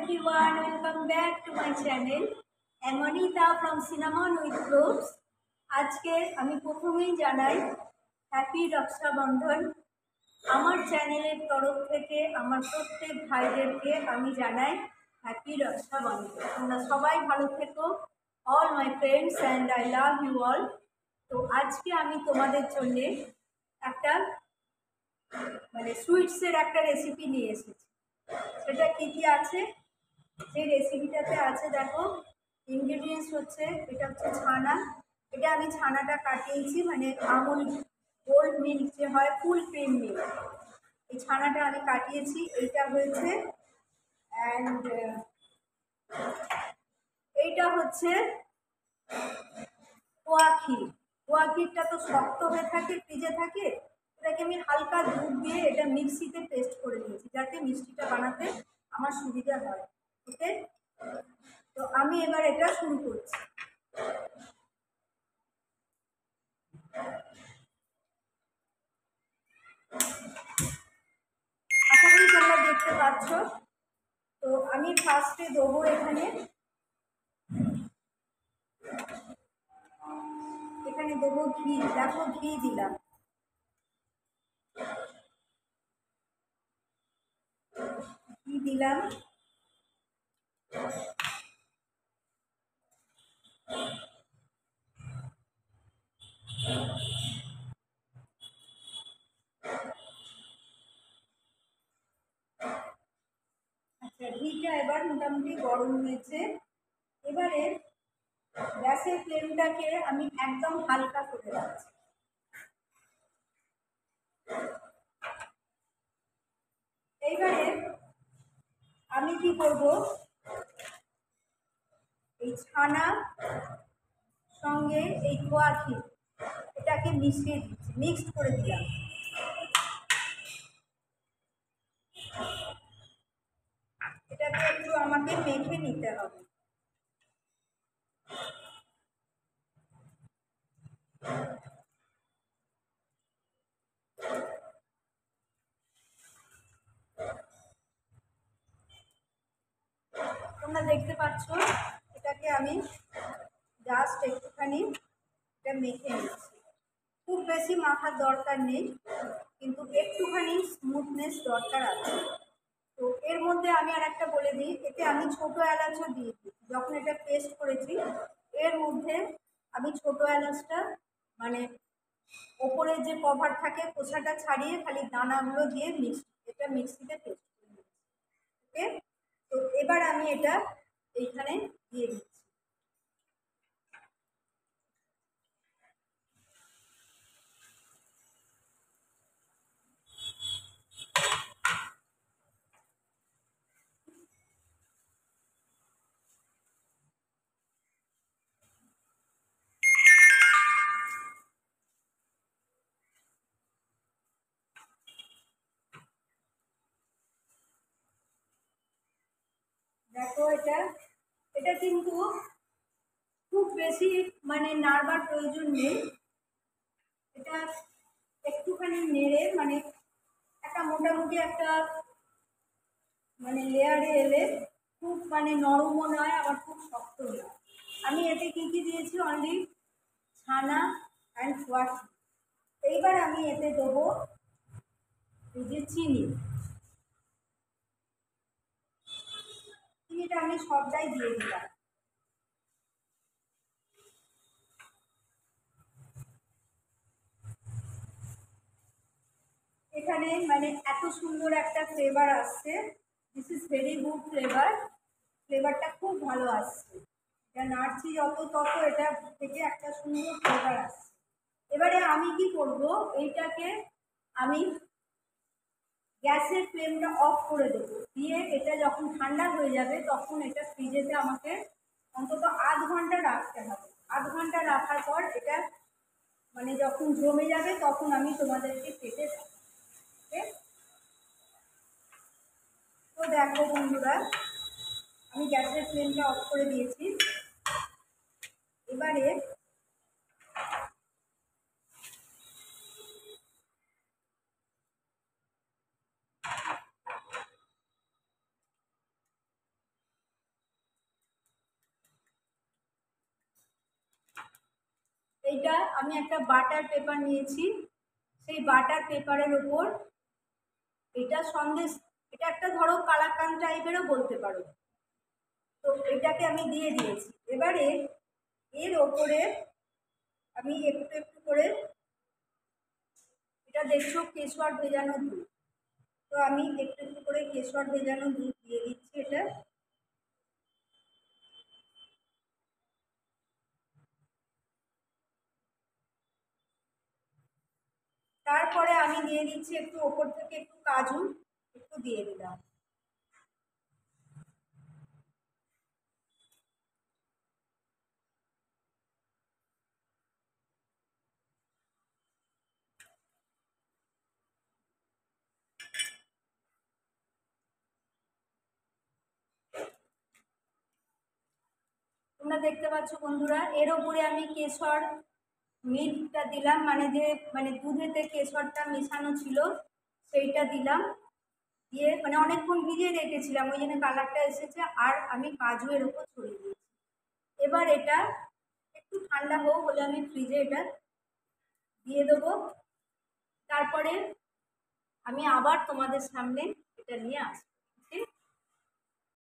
everyone, welcome back to my channel. I'm Anita from Cinnamon with Cloves. আজকে আমি প্রথমেই জানাই হ্যাপি রক্ষাবন্ধন। আমার চ্যানেলের তরফ থেকে আমার প্রত্যেক ভাইদেরকে আমি জানাই হ্যাপি রক্ষাবন্ধন। তোমরা সবাই ভালো থেকো, all my friends and I love you all. তো আজকে আমি তোমাদের জন্য একটা সুইটসের একটা রেসিপি নিয়ে এসেছি। সেটা কী কী আছে, সেই রেসিপিটাতে আছে দেখো। ইনগ্রিডিয়েন্টস হচ্ছে, এটা হচ্ছে ছানা। এটা আমি ছানাটা কাটিয়েছি, আমুল গোল্ড মিল্ক যে হয়, ফুল ক্রিম মিল্ক, এই ছানাটা আমি কাটিয়েছি। এইটা হয়েছে অ্যান্ড এইটা হচ্ছে খোয়া ক্ষীর। খোয়া ক্ষীরটা তো শক্ত হয়ে থাকে, ফ্রিজে থাকে, এটাকে আমি হালকা দুধ দিয়ে এটা মিক্সিতে পেস্ট করে নিয়েছি, যাতে মিষ্টিটা বানাতে আমার সুবিধা হয়। ওকে, তো আমি এবার এটা শুরু করছি। আশা করি তোমরা দেখতে পাচ্ছ। তো আমি ফার্স্টে দেবো এখানে দেবো ঘি। দেখো ঘি দিলাম, ঘি দিলাম। আচ্ছা, ঘিটা এবার মোটামুটি গরম হয়েছে। এবারে গ্যাসের ফ্লেমটাকে আমি একদম হালকা করে রাখছি। এইবারে আমি কি করব, এই ছানা সঙ্গে এই খোয়া ক্ষীর এটাকে মিশিয়ে দিচ্ছি, মিক্সড করে দিলাম। এটাকে একটু আমাকে মেখে নিতে হবে। তোমরা দেখতে পাচ্ছ, এটাকে আমি জাস্ট একটুখানি এটা মেখে নিচ্ছি। খুব বেশি মাখার দরকার নেই, কিন্তু একটুখানি স্মুথনেস দরকার আছে। তো এর মধ্যে আমি আর একটা বলে দিই, এতে আমি ছোটো এলাচও দিয়ে দিই। যখন এটা পেস্ট করেছি, এর মধ্যে আমি ছোটো এলাচটা ওপরে যে কভার থাকে খোসাটা ছাড়িয়ে খালি দানাগুলো দিয়ে এটা মিক্সিতে পেস্ট করে নিচ্ছি। ওকে, তো এবার আমি এটা এইখানে দিয়ে দিচ্ছি। দেখো, এটা কিন্তু খুব বেশি নাড়বার প্রয়োজন নেই। এটা একটুখানি নেড়ে একটা মোটামুটি একটা লেয়ারে এলে খুব নরমও নয়, আবার খুব শক্ত নয়। আমি এতে কী কী দিয়েছি, অনলি ছানা অ্যান্ড খোয়া ক্ষীর। এইবার আমি এতে দেবো এই যে চিনিটা আমি সবটাই দিয়ে দিলাম। এখানে এত সুন্দর একটা ফ্লেভার আসছে। দিস ইজ ভেরি গুড ফ্লেভারটা খুব ভালো আসছে। এটা নাড়ছি যত তত এটা থেকে একটা সুন্দর ফ্লেভার আসছে। এবারে আমি কি করব, এইটাকে আমি গ্যাসের ফ্লেমটা অফ করে দেবো, দিয়ে এটা যখন ঠান্ডা হয়ে যাবে তখন এটা ফ্রিজেতে আমাকে অন্তত আধ ঘন্টা রাখতে হবে। আধ ঘন্টা রাখার পর এটা যখন জমে যাবে তখন আমি তোমাদেরকে কেটে দেবো। তো দেখো বন্ধুরা, আমি গ্যাসের ফ্লেমটা অফ করে দিয়েছি। এবারে এইটা আমি একটা বাটার পেপার নিয়েছি, সেই বাটার পেপারের ওপর এটা সন্দেশ, এটা একটা ধরো কালাকান টাইপেরও বলতে পারো। তো এটাকে আমি দিয়ে দিয়েছি। এবারে এর ওপরে আমি একটু একটু করে, এটা দেখছো কেশর ভেজানো দুধ, তো আমি একটু একটু করে কেশর ভেজানো দুধ দিয়ে দিচ্ছি এটা। তারপরে আমি দিয়ে দিচ্ছি একটু ওপর থেকে একটু কাজু একটু দিয়ে দিলাম। তোমরা দেখতে পাচ্ছ বন্ধুরা, এর ওপরে আমি কেশর মিল্কটা দিলাম, মানে দুধেতে কেশরটা মেশানো ছিল সেইটা দিলাম, দিয়ে মানে অনেকক্ষণ ভিজিয়ে রেখেছিলাম ওই জন্য কালারটা এসেছে। আর আমি কাজু এর উপর ছড়িয়ে দিয়েছি। এবার এটা একটু ঠান্ডা হোক, হলে আমি ফ্রিজে এটা দিয়ে দেবো। তারপরে আমি আবার তোমাদের সামনে এটা নিয়ে আসবো।